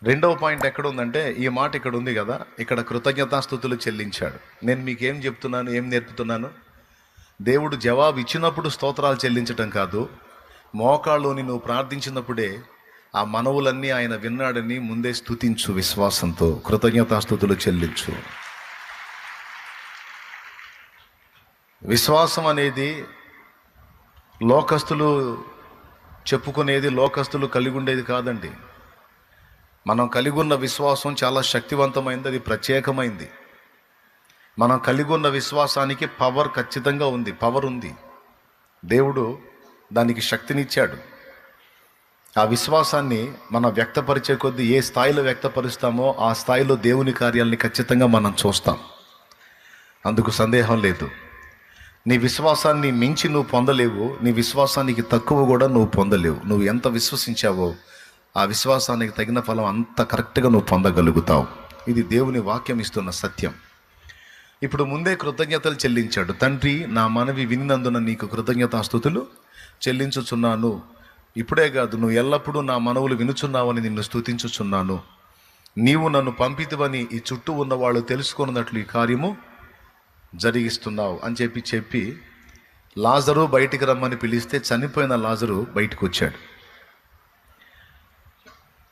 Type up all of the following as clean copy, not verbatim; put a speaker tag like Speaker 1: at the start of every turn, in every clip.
Speaker 1: రెండవ పాయింట్ ఎక్కడ ఉందంటే, ఈ మాట ఇక్కడ ఉంది కదా, ఇక్కడ కృతజ్ఞతాస్తుతులు చెల్లించాడు. నేను మీకేం చెప్తున్నాను, ఏం నేర్పుతున్నాను? దేవుడు జవాబు ఇచ్చినప్పుడు స్తోత్రాలు చెల్లించటం కాదు, మోకాళ్ళుని నువ్వు ప్రార్థించినప్పుడే ఆ మనవులన్నీ ఆయన విన్నాడని ముందే స్తుతించు, విశ్వాసంతో కృతజ్ఞతాస్తుతులు చెల్లించు. విశ్వాసం అనేది లోకస్తులు చెప్పుకునేది, లోకస్తులు కలిగి ఉండేది కాదండి. మనం కలిగి ఉన్న విశ్వాసం చాలా శక్తివంతమైంది, అది ప్రత్యేకమైంది. మనం కలిగి ఉన్న విశ్వాసానికి పవర్ ఖచ్చితంగా ఉంది, పవర్ ఉంది. దేవుడు దానికి శక్తినిచ్చాడు. ఆ విశ్వాసాన్ని మనం వ్యక్తపరిచే కొద్దీ ఏ స్థాయిలో వ్యక్తపరుస్తామో ఆ స్థాయిలో దేవుని కార్యాలని ఖచ్చితంగా మనం చూస్తాం. అందుకు సందేహం లేదు. నీ విశ్వాసాన్ని మించి నువ్వు పొందలేవు, నీ విశ్వాసానికి తక్కువ కూడా నువ్వు పొందలేవు. నువ్వు ఎంత విశ్వసించావో ఆ విశ్వాసానికి తగిన ఫలం అంత కరెక్ట్గా నువ్వు పొందగలుగుతావు. ఇది దేవుని వాక్యం ఇస్తున్న సత్యం. ఇప్పుడు ముందే కృతజ్ఞతలు చెల్లించాడు. తండ్రి, నా మనవి వినినందున నీకు కృతజ్ఞతాస్తుతులు చెల్లించుచున్నాను. ఇప్పుడే కాదు, నువ్వు ఎల్లప్పుడూ నా మనవులు వినుచున్నావని నిన్ను స్తుతించుచున్నాను. నీవు నన్ను పంపితివని ఈ చుట్టూ ఉన్న వాళ్ళు తెలుసుకున్నట్లు ఈ కార్యము జరిగిస్తున్నావు అని చెప్పి లాజరు బయటికి రమ్మని పిలిస్తే చనిపోయిన లాజరు బయటకు వచ్చాడు.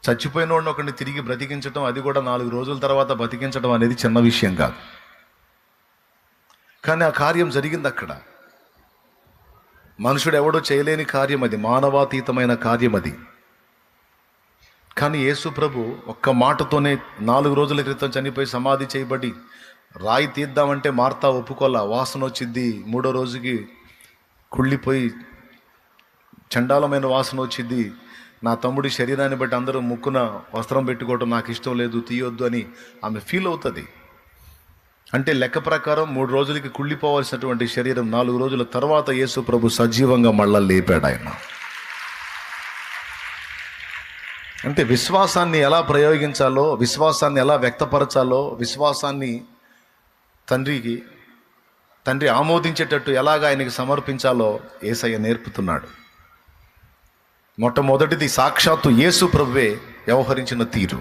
Speaker 1: చచ్చిపోయిన వాడిని ఒకరిని తిరిగి బ్రతికించడం, అది కూడా 4 రోజుల తర్వాత బ్రతికించడం అనేది చిన్న విషయం కాదు. కానీ ఆ కార్యం జరిగింది అక్కడ. మనుషుడు ఎవడో చేయలేని కార్యం అది, మానవాతీతమైన కార్యం అది. కానీ యేసు ప్రభు ఒక్క మాటతోనే 4 రోజుల క్రితం చనిపోయి సమాధి చేయబడి రాయి తీద్దామంటే మార్తా ఒప్పుకోలా, వాసన వచ్చింది. 3వ రోజుకి కుళ్ళిపోయి చండాలమైన వాసన వచ్చింది. నా తమ్ముడి శరీరాన్ని బట్టి అందరూ ముక్కున వస్త్రం పెట్టుకోవటం నాకు ఇష్టం లేదు, తీయొద్దు అని ఆమె ఫీల్ అవుతుంది. అంటే లెక్క ప్రకారం 3 రోజులకి కుళ్ళిపోవాల్సినటువంటి శరీరం 4 రోజుల తర్వాత యేసు ప్రభు సజీవంగా మళ్ళా లేపాడు ఆయన. అంటే విశ్వాసాన్ని ఎలా ప్రయోగించాలో, విశ్వాసాన్ని ఎలా వ్యక్తపరచాలో, విశ్వాసాన్ని తండ్రి ఆమోదించేటట్టు ఎలాగ ఆయనకి సమర్పించాలో యేసయ్య నేర్పుతున్నాడు. మొట్టమొదటిది సాక్షాత్తు యేసు ప్రభువే వ్యవహరించిన తీరు.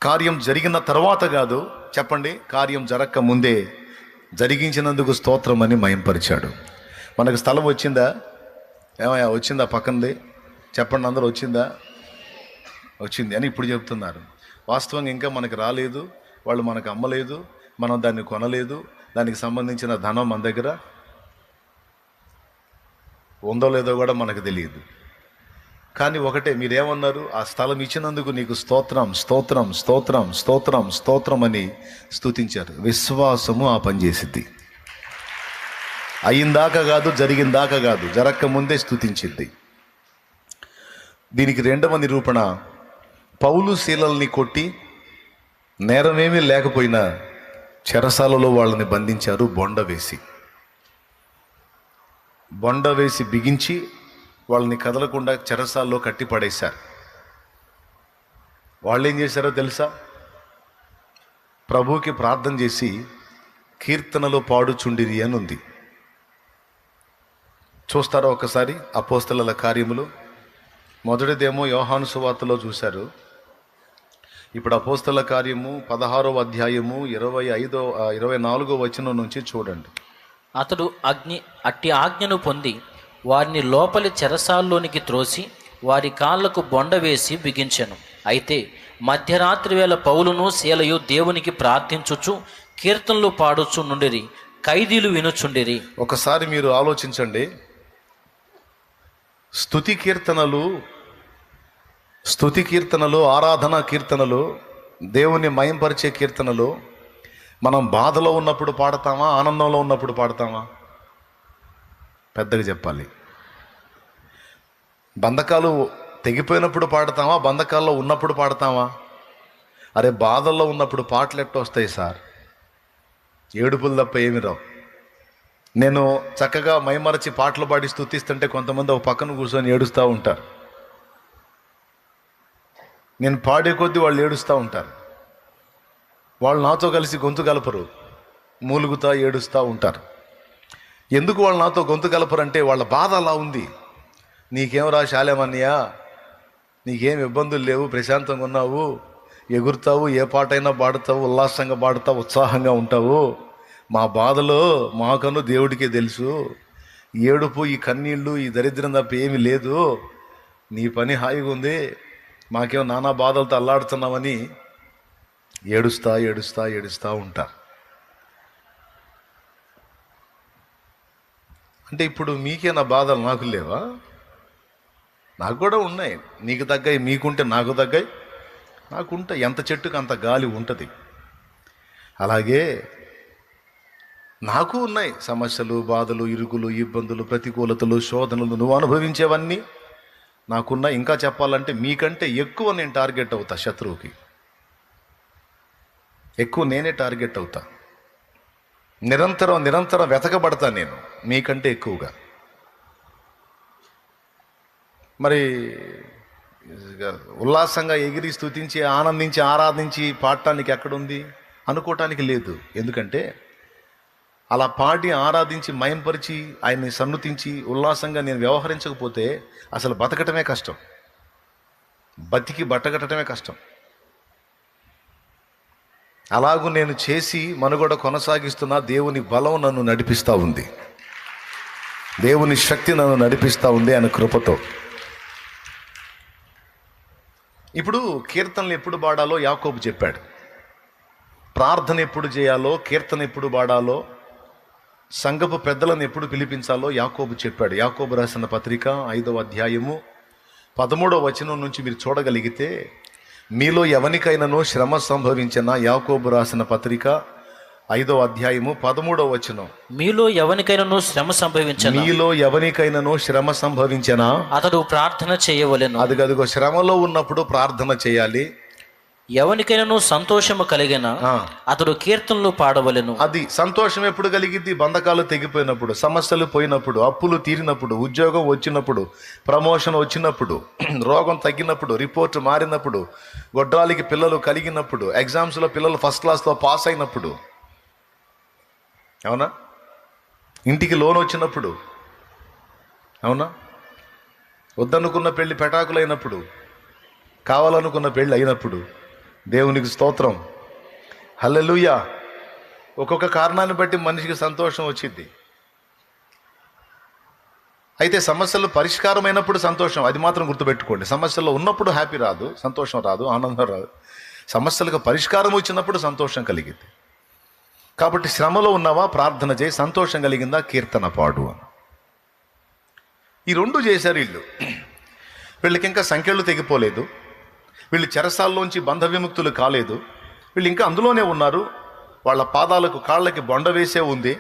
Speaker 1: కార్యం జరిగిన తర్వాత కాదు, చెప్పండి, కార్యం జరగక ముందే జరిగించినందుకు స్తోత్రం అని మయంపరిచాడు. మనకు స్థలం వచ్చిందా? ఏమయ్యా వచ్చిందా? పక్కనది చెప్పండి, అందరూ వచ్చిందా? వచ్చింది అని ఇప్పుడు చెప్తున్నారు. వాస్తవంగా ఇంకా మనకు రాలేదు, వాళ్ళు మనకు అమ్మలేదు, మనం దాన్ని కొనలేదు, దానికి సంబంధించిన ధనం మన దగ్గర ఉందో లేదో కూడా మనకు తెలియదు. కానీ ఒకటే, మీరేమన్నారు? ఆ స్థలం ఇచ్చినందుకు నీకు స్తోత్రం, స్తోత్రం, స్తోత్రం, స్తోత్రం, స్తోత్రం అని స్తుతించారు. విశ్వాసము ఆ పని చేసిద్ది. అయిందాకా కాదు, జరిగిందాకా కాదు, జరక్క ముందే స్తుతించిద్ది. దీనికి రెండవ నిరూపణ, పౌలు శీలల్ని కొట్టి నేరమేమీ లేకపోయినా చెరసాలలో వాళ్ళని బంధించారు, బొండ వేసి బిగించి వాళ్ళని కదలకుండా చెరసాల్లో కట్టి పడేశారు. వాళ్ళు ఏం చేశారో తెలుసా? ప్రభువుకి ప్రార్థన చేసి కీర్తనలో పాడుచుండిరి అని ఉంది. చూస్తారా ఒకసారి అపోస్తలుల కార్యములు? మొదటిదేమో యోహాను సువార్తలో చూశారు. ఇప్పుడు అపోస్తలుల కార్యము 16వ అధ్యాయము 24వ వచనం నుంచి చూడండి.
Speaker 2: అతడు అట్టి ఆజ్ఞను పొంది వారిని లోపలి చెరసాల్లోనికి త్రోసి వారి కాళ్లకు బొండ వేసి బిగించెను. అయితే మధ్యరాత్రి వేళ పౌలును శీలయు దేవునికి ప్రార్థించుచు కీర్తనలు పాడుచు నుండిరి, ఖైదీలు వినుచుండిరి.
Speaker 1: ఒకసారి మీరు ఆలోచించండి. స్తుతి కీర్తనలు, ఆరాధనా కీర్తనలు, దేవుని మయంపరిచే కీర్తనలు మనం బాధలో ఉన్నప్పుడు పాడతామా, ఆనందంలో ఉన్నప్పుడు పాడతామా? పెద్దగా చెప్పాలి. బంధకాలు తెగిపోయినప్పుడు పాడతామా, బంధకాల్లో ఉన్నప్పుడు పాడతామా? అరే, బాధల్లో ఉన్నప్పుడు పాటలు ఎట్ట వస్తాయి సార్? ఏడుపులు తప్ప ఏమి రావు. నేను చక్కగా మైమరచి పాటలు పాడి స్తుతిస్తుంటే కొంతమంది ఒక పక్కన కూర్చొని ఏడుస్తూ ఉంటారు. నేను పాడే కొద్దీ వాళ్ళు ఏడుస్తూ ఉంటారు. వాళ్ళు నాతో కలిసి గొంతు కలపరు, మూలుగుతా ఏడుస్తూ ఉంటారు. ఎందుకు వాళ్ళు నాతో గొంతు కలపరంటే వాళ్ళ బాధ అలా ఉంది. నీకేం రా శాలేమన్నయ్య, నీకేం ఇబ్బందులు లేవు, ప్రశాంతంగా ఉన్నావు, ఎగురుతావు, ఏ పాటైనా పాడుతావు, ఉల్లాసంగా పాడుతావు, ఉత్సాహంగా ఉంటావు. మా బాధలో మాకను దేవుడికే తెలుసు. ఈ ఏడుపు, ఈ కన్నీళ్ళు, ఈ దరిద్రం తప్ప ఏమీ లేదు. నీ పని హాయిగా ఉంది, మాకేమో నానా బాధలతో అల్లాడుతున్నామని ఏడుస్తా ఏడుస్తా ఏడుస్తా ఉంటా. అంటే ఇప్పుడు మీకే నా బాధలు నాకు లేవా? నాకు కూడా ఉన్నాయి. నీకు తగ్గాయి, మీకుంటే నాకు తగ్గాయి, నాకుంటే ఎంత చెట్టుకు అంత గాలి ఉంటుంది. అలాగే నాకు ఉన్నాయి సమస్యలు, బాధలు, ఇరుకులు, ఇబ్బందులు, ప్రతికూలతలు, శోధనలు. నువ్వు అనుభవించేవన్నీ నాకున్నా. ఇంకా చెప్పాలంటే మీకంటే ఎక్కువ నేను టార్గెట్ అవుతా. శత్రువుకి ఎక్కువ నేనే టార్గెట్ అవుతా. నిరంతరం వెతకబడతా నేను మీకంటే ఎక్కువగా. మరి ఉల్లాసంగా ఎగిరి స్తుతించి ఆనందించి ఆరాధించి పాడటానికి ఎక్కడుంది? అనుకోవటానికి లేదు. ఎందుకంటే అలా పాడి ఆరాధించి మయంపరిచి ఆయన్ని సన్నుతించి ఉల్లాసంగా నేను వ్యవహరించకపోతే అసలు బతకటమే కష్టం, బతికి బట్టగట్టడమే కష్టం. అలాగూ నేను చేసి మనుగడ కొనసాగిస్తున్నా. దేవుని బలం నన్ను నడిపిస్తూ ఉంది, దేవుని శక్తి నన్ను నడిపిస్తూ ఉంది ఆయన కృపతో. ఇప్పుడు కీర్తనలు ఎప్పుడు పాడాలో యాకోబు చెప్పాడు. ప్రార్థన ఎప్పుడు చేయాలో, కీర్తన ఎప్పుడు పాడాలో, సంఘపు పెద్దలను ఎప్పుడు పిలిపించాలో యాకోబు చెప్పాడు. యాకోబు రాసిన పత్రిక 5వ అధ్యాయము 13వ వచనం నుంచి మీరు చూడగలిగితే, మీలో ఎవనికైనానో శ్రమ సంభవించిన, యాకోబు రాసిన పత్రిక 5వ అధ్యాయము 13వ వచనం,
Speaker 2: మీలో ఎవరికైనాను శ్రమ సంభవించను,
Speaker 1: మీలో ఎవనికైనానో శ్రమ సంభవించనా
Speaker 2: అతడు ప్రార్థన చేయవలెను.
Speaker 1: అదిగదిగో శ్రమలో ఉన్నప్పుడు ప్రార్థన చేయాలి.
Speaker 2: ఎవరికైనాను సంతోషము కలిగిన అతడు కీర్తనలు పాడవలెను.
Speaker 1: అది సంతోషం ఎప్పుడు కలిగిద్ది? బంధకాలు తెగిపోయినప్పుడు, సమస్యలు పోయినప్పుడు, అప్పులు తీరినప్పుడు, ఉద్యోగం వచ్చినప్పుడు, ప్రమోషన్ వచ్చినప్పుడు, రోగం తగ్గినప్పుడు, రిపోర్ట్ మారినప్పుడు, గొడ్రాలికి పిల్లలు కలిగినప్పుడు, ఎగ్జామ్స్లో పిల్లలు ఫస్ట్ క్లాస్లో పాస్ అయినప్పుడు, అవునా? ఇంటికి లోన్ వచ్చినప్పుడు, అవునా? వద్దనుకున్న పెళ్లి పెటాకులైనప్పుడు, కావాలనుకున్న పెళ్ళి అయినప్పుడు, దేవునికి స్తోత్రం, హల్లెలూయా. ఒక్కొక్క కారణాన్ని బట్టి మనిషికి సంతోషం వచ్చింది. అయితే సమస్యలు పరిష్కారమైనప్పుడు సంతోషం, అది మాత్రం గుర్తుపెట్టుకోండి. సమస్యల్లో ఉన్నప్పుడు హ్యాపీ రాదు, సంతోషం రాదు, ఆనందం రాదు. సమస్యలకు పరిష్కారం వచ్చినప్పుడు సంతోషం కలిగింది. కాబట్టి శ్రమలో ఉన్నావా, ప్రార్థన చేయి. సంతోషం కలిగిందా, కీర్తన పాడు. ఈ రెండు చేశారు వీళ్ళు. వీళ్ళకి ఇంకా సంఖ్యలు తెగిపోలేదు, వీళ్ళు చెరసాల్లోంచి బంధ విముక్తులు కాలేదు, వీళ్ళు ఇంకా అందులోనే ఉన్నారు. వాళ్ళ పాదాలకు కాళ్ళకి బొండ వేసే ఉంది,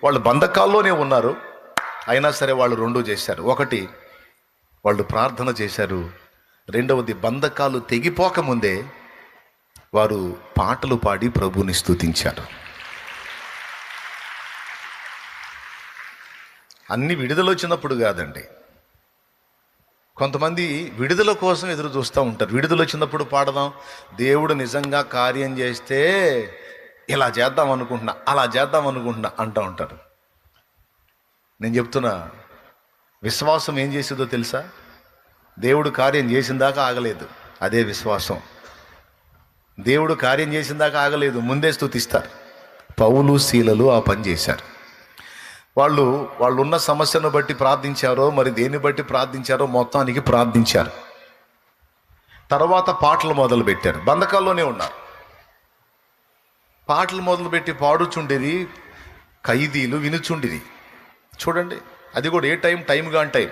Speaker 1: వాళ్ళు బంధకాల్లోనే ఉన్నారు. అయినా సరే వాళ్ళు రెండు చేశారు. ఒకటి, వాళ్ళు ప్రార్థన చేశారు. రెండవది, బంధకాలు తెగిపోకముందే వారు పాటలు పాడి ప్రభువుని స్తుతించారు. అన్ని విడుదల వచ్చినప్పుడు కాదండి. కొంతమంది విడుదల కోసం ఎదురు చూస్తూ ఉంటారు. విడుదల వచ్చినప్పుడు పాడదాం, దేవుడు నిజంగా కార్యం చేస్తే ఇలా చేద్దాం అనుకుంటున్నా, అలా చేద్దాం అనుకుంటున్నా అంటూ ఉంటారు. నేను చెప్తున్నా, విశ్వాసం ఏం చేసిందో తెలుసా? దేవుడు కార్యం చేసిన దాకా ఆగలేదు, అదే విశ్వాసం. దేవుడు కార్యం చేసిన దాకా ఆగలేదు, ముందే స్తుతిస్తారు. పౌలు శీలలు ఆ పని చేశారు. వాళ్ళు ఉన్న సమస్యను బట్టి ప్రార్థించారో, మరి దేన్ని బట్టి ప్రార్థించారో, మొత్తానికి ప్రార్థించారు. తర్వాత పాటలు మొదలుపెట్టారు. బంధకాల్లోనే ఉన్నారు. పాటలు మొదలుపెట్టి పాడుచుండేది, ఖైదీలు వినుచుండిరి. చూడండి, అది కూడా ఏ టైం కాని టైం.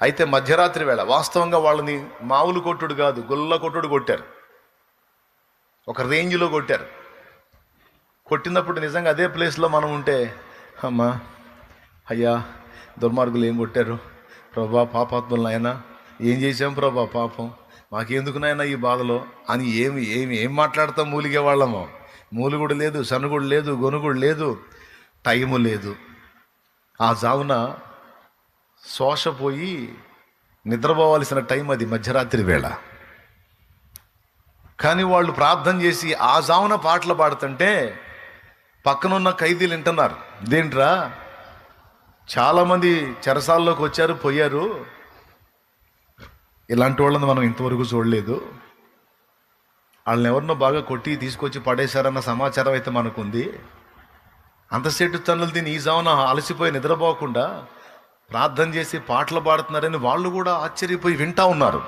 Speaker 1: అయితే మధ్యరాత్రి వేళ వాస్తవంగా వాళ్ళని మామూలు కొట్టుడు కాదు, గొల్ల కొట్టుడు కొట్టారు. ఒక రేంజ్లో కొట్టారు. కొట్టినప్పుడు నిజంగా అదే ప్లేస్లో మనం ఉంటే, అమ్మా అయ్యా దుర్మార్గులు ఏం కొట్టారు ప్రభా, పాపాత్ములు నాయనా, ఏం చేశాం ప్రభా పాపం, మాకెందుకునైనా ఈ బాధలో అని ఏం మాట్లాడతాం? మూలిగే వాళ్ళము. మూలుగుడు లేదు, సనుగుడు లేదు, గొనుగుడు లేదు, టైము లేదు. ఆ జావున శోషపోయి నిద్రపోవాల్సిన టైం అది, మధ్యరాత్రి వేళ. కానీ వాళ్ళు ప్రార్థన చేసి ఆ జావున పాటలు పాడుతుంటే పక్కనున్న ఖైదీలు వింటున్నారు. ఇదేంట్రా, చాలామంది చెరసాల్లోకి వచ్చారు, పోయారు, ఇలాంటి వాళ్ళని మనం ఇంతవరకు చూడలేదు. వాళ్ళని ఎవరినో బాగా కొట్టి తీసుకొచ్చి పడేశారన్న సమాచారం అయితే మనకుంది. అంతసేటు తన్నులు తిని ఈ జామున అలసిపోయి నిద్రపోకుండా ప్రార్థన చేసి పాటలు పాడుతున్నారని వాళ్ళు కూడా ఆశ్చర్యపోయి వింటా ఉన్నారు.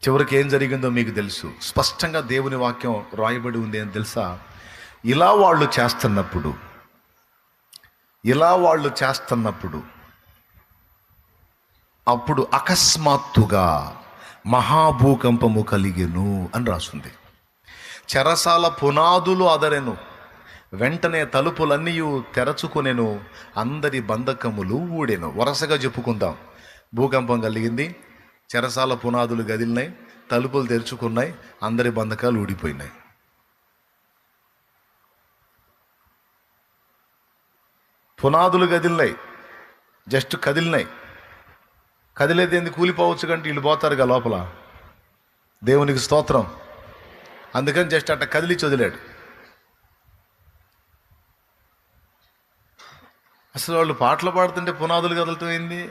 Speaker 1: చివరికి ఏం జరిగిందో మీకు తెలుసు. స్పష్టంగా దేవుని వాక్యం రాయబడి ఉంది అని తెలుసా? ఇలా వాళ్ళు చేస్తున్నప్పుడు అప్పుడు అకస్మాత్తుగా మహాభూకంపము కలిగెను అని రాస్తుంది. చెరసాల పునాదులు అదరెను, వెంటనే తలుపులన్నీ తెరచుకొనెను, అందరి బంధకములు ఊడెను. వరుసగా చెప్పుకుందాం. భూకంపం కలిగింది, చెరసాల పునాదులు గదిలినాయి, తలుపులు తెరుచుకున్నాయి, అందరి బంధకాలు ఊడిపోయినాయి. పునాదులు గదిలినాయి, జస్ట్ కదిలినాయి. కదిలేదేంది, కూలిపోవచ్చు కంటే వీళ్ళు పోతారుగా లోపల. దేవునికి స్తోత్రం. అందుకని జస్ట్ అట్ట కదిలిచి వదిలాడు. అసలు వాళ్ళు పాటలు పాడుతుంటే పునాదులు కదలటం ఏంది?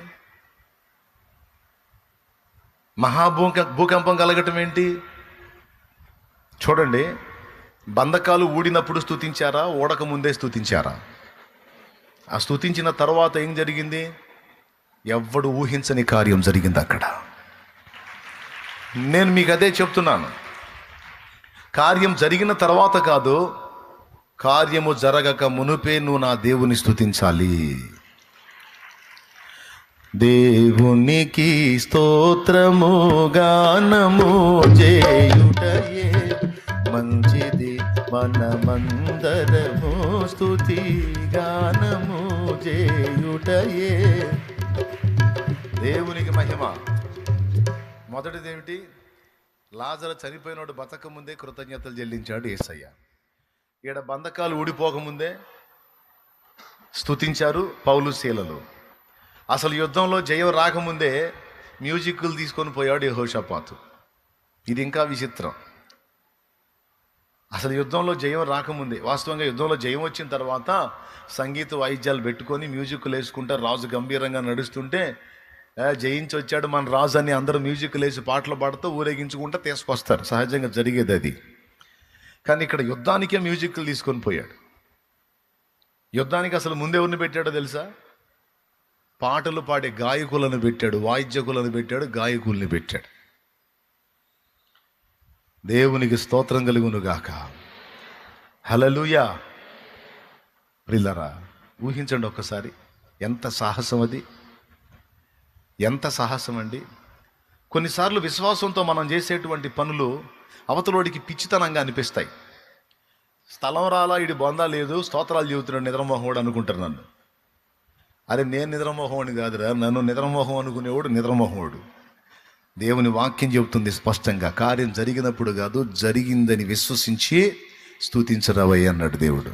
Speaker 1: భూకంపం కలగటం ఏంటి? చూడండి, బంధకాలు ఊడినప్పుడు స్తుతించారా, ఊడక ముందే స్తుతించారా? ఆ స్తుతించిన తర్వాత ఏం జరిగింది? ఎవ్వడు ఊహించని కార్యం జరిగింది అక్కడ. నేను మీకు అదే చెప్తున్నాను. కార్యం జరిగిన తర్వాత కాదు, కార్యము జరగక మునుపే నువ్వు నా దేవుని స్తుతించాలి. దేవునికి స్తోత్రము గానము చేయుటయే మంచిది, మనమందరము స్తుతి గానము చేయుటయే. దేవునికి మహిమ. మొదటిది ఏమిటి? లాజరు చనిపోయినోడు బతకముందే కృతజ్ఞతలు చెల్లించాడు యేసయ్య. ఈడ బంధకాలు ఊడిపోకముందే స్తుతించారు పౌలు శీలలు. అసలు యుద్ధంలో జయం రాకముందే మ్యూజిక్లు తీసుకొని పోయాడు యెహోషాపాతు. ఇది ఇంకా విచిత్రం. అసలు యుద్ధంలో జయం రాకముందే, వాస్తవంగా యుద్ధంలో జయం వచ్చిన తర్వాత సంగీత వాయిద్యాలు పెట్టుకొని మ్యూజిక్లు వేసుకుంటే రాజు గంభీరంగా నడుస్తుంటే జయించి వచ్చాడు మన రాజు అని అందరూ మ్యూజిక్లు వేసి పాటలు పాడుతూ ఊరేగించుకుంటూ తీసుకొస్తారు. సహజంగా జరిగేది అది. కానీ ఇక్కడ యుద్ధానికే మ్యూజిక్లు తీసుకొని పోయాడు. యుద్ధానికి అసలు ముందెవరిని పెట్టాడో తెలుసా? పాటలు పాడే గాయకులను పెట్టాడు, వాయిద్యకులను పెట్టాడు, గాయకుల్ని పెట్టాడు. దేవునికి స్తోత్రం కలుగునుగాక. హల్లెలూయా. ప్రియులారా, ఊహించండి ఒక్కసారి, ఎంత సాహసం అది, ఎంత సాహసం అండి. కొన్నిసార్లు విశ్వాసంతో మనం చేసేటువంటి పనులు అవతలోడికి పిచ్చితనంగా అనిపిస్తాయి. స్థలం రాలా, ఇడి బొందా లేదు, స్తోత్రాలు చెబుతున్నాడు నిద్రమోహముడు అనుకుంటారు నన్ను. అరే, నేను నిద్రమోహముని కాదురా, నన్ను నిద్రమోహం అనుకునేవాడు నిద్రమోహముడు. దేవుని వాక్యం చెబుతుంది స్పష్టంగా, కార్యం జరిగినప్పుడు కాదు, జరిగిందని విశ్వసించి స్తుతించరావయ్య అన్నాడు దేవుడు.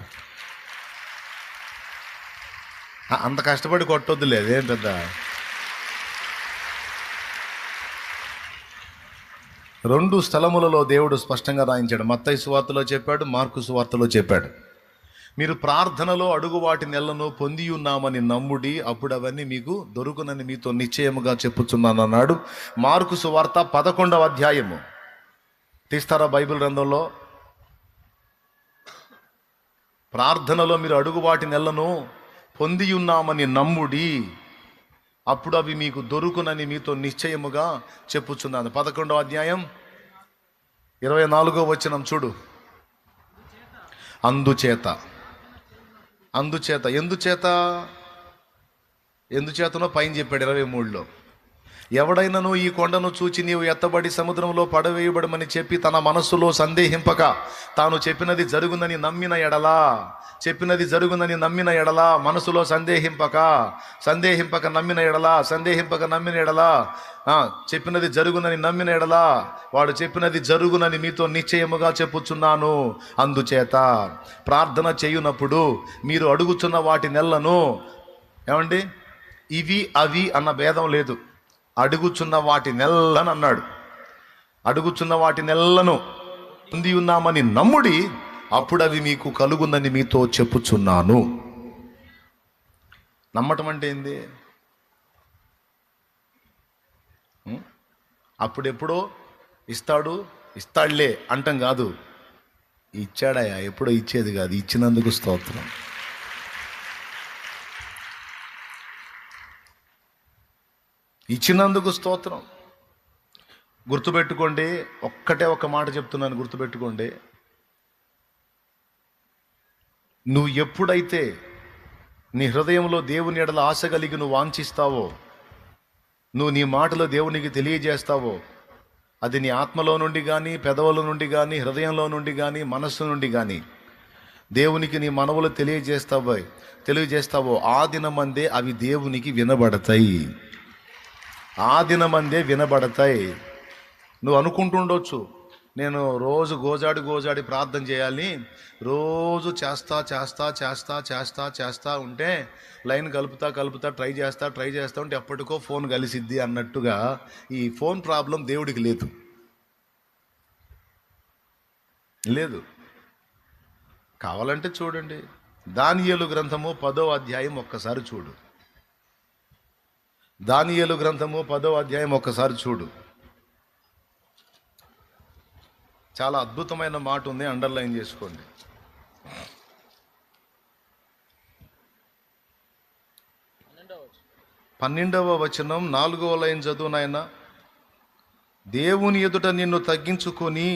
Speaker 1: అంత కష్టపడి కొట్టొద్దులే, అదేం పెద్ద. రెండు స్థలములలో దేవుడు స్పష్టంగా రాయించాడు. మత్తయి సువార్తలో చెప్పాడు, మార్కు సువార్తలో చెప్పాడు. మీరు ప్రార్థనలో అడుగు వాటి నెలను పొంది ఉన్నామని నమ్ముడి, అప్పుడు అవన్నీ మీకు దొరుకునని మీతో నిశ్చయముగా చెప్పుచున్నాను అన్నాడు. మార్కు సువార్త 11వ అధ్యాయము తీస్తారా బైబిల్ గ్రంథంలో? ప్రార్థనలో మీరు అడుగు వాటి నెలను పొంది ఉన్నామని నమ్ముడి, అప్పుడు అవి మీకు దొరుకునని మీతో నిశ్చయముగా చెప్పుచున్నాను. 11వ అధ్యాయం 24వ వచనం చూడు. ఎందుచేతనో పైన చెప్పాడు 23లో. ఎవడైనను ఈ కొండను చూచి నీవు ఎత్తబడి సముద్రంలో పడవేయబడమని చెప్పి తన మనస్సులో సందేహింపక తాను చెప్పినది జరుగునని నమ్మిన ఎడలా మనసులో సందేహింపక నమ్మిన ఎడలా చెప్పినది జరుగునని నమ్మిన ఎడలా వాడు చెప్పినది జరుగునని మీతో నిశ్చయముగా చెప్పుచున్నాను. అందుచేత ప్రార్థన చేయునప్పుడు మీరు అడుగుచున్న వాటి నెలను, ఏమండి, ఇవి అవి అన్న భేదం లేదు, అడుగుచున్న వాటి నెల్లని అన్నాడు. అడుగుచున్న వాటి నెల్లను పొంది ఉన్నామని నమ్ముడి, అప్పుడు అవి మీకు కలుగునని మీతో చెప్పుచున్నాను. నమ్మటం అంటే ఏంది? అప్పుడెప్పుడో ఇస్తాడులే అంటాం కాదు. ఇచ్చాడయా, ఎప్పుడో ఇచ్చేది కాదు, ఇచ్చినందుకు స్తోత్రం. ఇచ్చినందుకు స్తోత్రం. గుర్తుపెట్టుకోండి, ఒక్క మాట చెప్తున్నాను, గుర్తుపెట్టుకోండి. నువ్వు ఎప్పుడైతే నీ హృదయంలో దేవుని ఎడల ఆశ కలిగి నువ్వు వాంఛిస్తావో, నువ్వు నీ మాటలో దేవునికి తెలియజేస్తావో, అది నీ ఆత్మలో నుండి కానీ, పెదవుల నుండి కానీ, హృదయంలో నుండి కానీ, మనస్సు నుండి కానీ దేవునికి నీ మనవులు తెలియజేస్తావో ఆ దినమందే అవి దేవునికి వినబడతాయి. ఆ దినమందే వినబడతాయి. నువ్వు అనుకుంటుండొచ్చు, నేను రోజు గోజాడి ప్రార్థన చేయాలి, రోజు చేస్తా ఉంటే లైన్ కలుపుతా ట్రై చేస్తా ఉంటే ఎప్పటికో ఫోన్ కలిసిద్ది అన్నట్టుగా ఈ ఫోన్ ప్రాబ్లం దేవుడికి లేదు. కావాలంటే చూడండి, దానియేలు గ్రంథము 10వ అధ్యాయం ఒక్కసారి చూడు. దానియేలు గ్రంథము 10వ అధ్యాయం ఒక్కసారి చూడు. చాలా అద్భుతమైన మాట ఉంది, అండర్లైన్ చేసుకోండి. పన్నెండవ వచనం 4వ లైన్ చదువు నాయన. దేవుని ఎదుట నిన్ను తగ్గించుకొని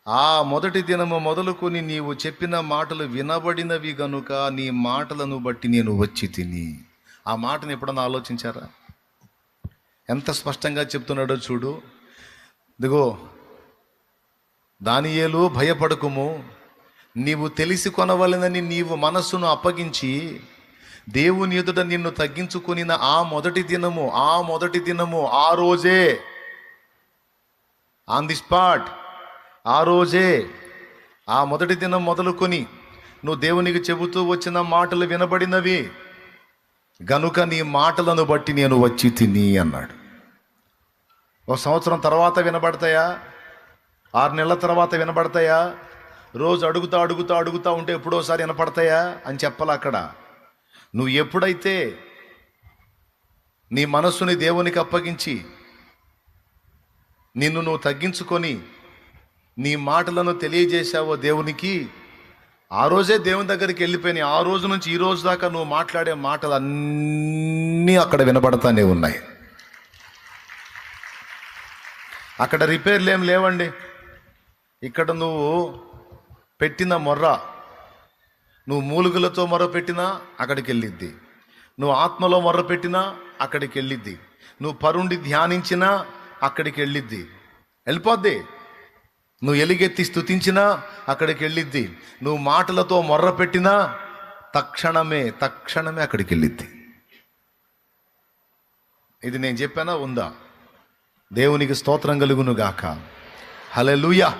Speaker 1: ఆ మొదటి దినము మొదలుకొని నీవు చెప్పిన మాటలు వినబడినవి గనుక నీ మాటలను బట్టి నేను వచ్చి తిని. ఆ మాటను ఎప్పుడన్నా ఆలోచించారా? ఎంత స్పష్టంగా చెప్తున్నాడో చూడు. ఇదిగో దానియేలు, భయపడకుము, నీవు తెలిసి కొనవలెనని నీవు మనస్సును అప్పగించి దేవుని ఎదుట నిన్ను తగ్గించుకొనిన ఆ మొదటి దినము ఆ రోజే, ఆన్ ది స్పాట్, ఆ రోజే, ఆ మొదటి దినం మొదలుకొని నువ్వు దేవునికి చెబుతూ వచ్చిన మాటలు వినబడినవి గనుక నీ మాటలను బట్టి నేను వచ్చి తిని అన్నాడు. 1 సంవత్సరం తర్వాత వినబడతాయా? 6 నెలల తర్వాత వినబడతాయా? రోజు అడుగుతా ఉంటే ఎప్పుడోసారి వినపడతాయా అని చెప్పాలి. అక్కడ నువ్వు ఎప్పుడైతే నీ మనస్సుని దేవునికి అప్పగించి నిన్ను నువ్వు తగ్గించుకొని నీ మాటలను తెలియజేశావో దేవునికి, ఆ రోజే దేవుని దగ్గరికి వెళ్ళిపోయినాయి. ఆ రోజు నుంచి ఈ రోజు దాకా నువ్వు మాట్లాడే మాటలు అన్నీ అక్కడ వినబడతానే ఉన్నాయి. అక్కడ రిపేర్లు ఏం లేవండి. ఇక్కడ నువ్వు పెట్టిన మొర్ర, నువ్వు మూలుగులతో మొర్ర పెట్టినా అక్కడికి వెళ్ళిద్ది, నువ్వు ఆత్మలో మొర్ర పెట్టినా అక్కడికి వెళ్ళిద్ది, నువ్వు పరుండి ధ్యానించినా అక్కడికి వెళ్ళిపోద్ది, నువ్వు ఎలుగెత్తి స్తుతించినా అక్కడికి వెళ్ళిద్ది, నువ్వు మాటలతో మొర్ర పెట్టినా తక్షణమే అక్కడికి వెళ్ళిద్ది. ఇది నేను చెప్పానా? ఉందా? దేవునికి స్తోత్రం కలుగును గాక. హల్లెలూయా.